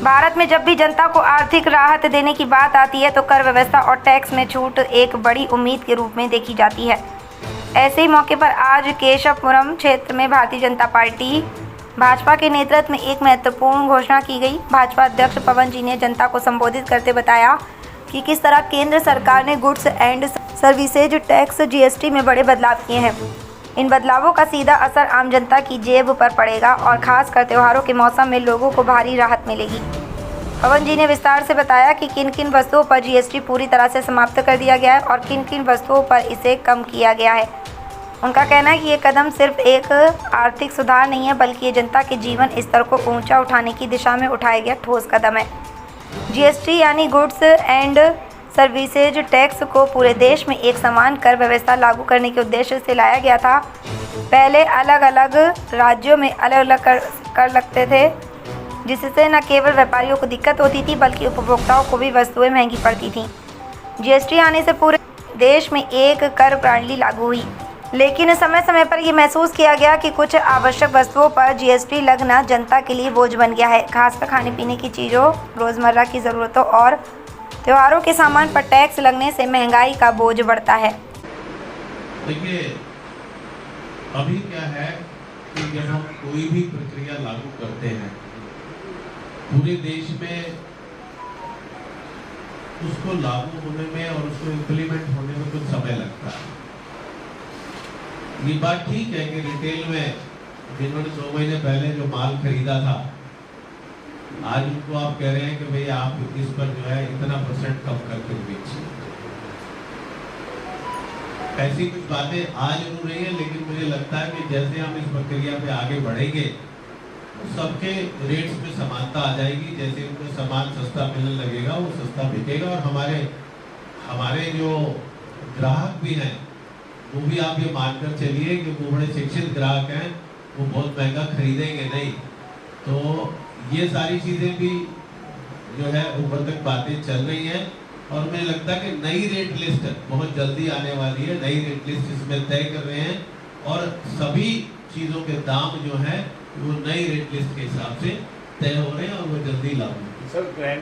भारत में जब भी जनता को आर्थिक राहत देने की बात आती है तो कर व्यवस्था और टैक्स में छूट एक बड़ी उम्मीद के रूप में देखी जाती है। ऐसे ही मौके पर आज केशवपुरम क्षेत्र में भारतीय जनता पार्टी भाजपा के नेतृत्व में एक महत्वपूर्ण घोषणा की गई। भाजपा अध्यक्ष पवन जी ने जनता को संबोधित करते बताया कि किस तरह केंद्र सरकार ने goods and services tax GST में बड़े बदलाव किए हैं। इन बदलावों का सीधा असर आम जनता की जेब पर पड़ेगा और खासकर त्योहारों के मौसम में लोगों को भारी राहत मिलेगी। पवन जी ने विस्तार से बताया कि किन किन वस्तुओं पर जीएसटी पूरी तरह से समाप्त कर दिया गया है और किन किन वस्तुओं पर इसे कम किया गया है। उनका कहना है कि ये कदम सिर्फ एक आर्थिक सुधार नहीं है बल्कि ये जनता के जीवन स्तर को ऊंचा उठाने की दिशा में उठाया गया ठोस कदम है। जीएसटी यानी गुड्स एंड सर्विसेज टैक्स को पूरे देश में एक समान कर व्यवस्था लागू करने के उद्देश्य से लाया गया था। पहले अलग अलग राज्यों में अलग अलग कर लगते थे, जिससे न केवल व्यापारियों को दिक्कत होती थी बल्कि उपभोक्ताओं को भी वस्तुएं महंगी पड़ती थीं। जीएसटी आने से पूरे देश में एक कर प्रणाली लागू हुई, लेकिन समय समय पर यह महसूस किया गया कि कुछ आवश्यक वस्तुओं पर जीएसटी लगना जनता के लिए बोझ बन गया है। खासकर खाने पीने की चीज़ों, रोज़मर्रा की ज़रूरतों और त्योहारों के सामान पर टैक्स लगने से महंगाई का बोझ बढ़ता है। देखिए, अभी क्या है कि जब हम कोई भी प्रक्रिया लागू करते हैं पूरे देश में, उसको लागू होने में और उसको इम्प्लीमेंट होने में कुछ समय लगता है। ये बात ठीक है कि रिटेल में जिन्होंने 2 महीने पहले जो माल खरीदा था, आज उनको आप कह रहे हैं कि भाई आप इस पर जो है इतना % कम करके बेचिए। ऐसी कुछ बातें आज जरूर नहीं है, लेकिन मुझे लगता है कि जैसे हम इस प्रक्रिया पे आगे बढ़ेंगे तो सबके रेट्स में समानता आ जाएगी। जैसे उनको सामान सस्ता मिलने लगेगा, वो सस्ता बिकेगा और हमारे जो ग्राहक भी हैं वो भी आप ये मानकर चलिए कि वो बड़े शिक्षित ग्राहक हैं, वो बहुत महंगा खरीदेंगे नहीं। तो ये सारी चीज़ें भी जो है ऊपर तक बातें चल रही हैं और मुझे लगता है कि नई रेट लिस्ट बहुत जल्दी आने वाली है। नई रेट लिस्ट इसमें तय कर रहे हैं और सभी चीज़ों के दाम जो है वो नई रेट लिस्ट के हिसाब से तय हो रहे हैं और वो जल्दी लागू होंगे।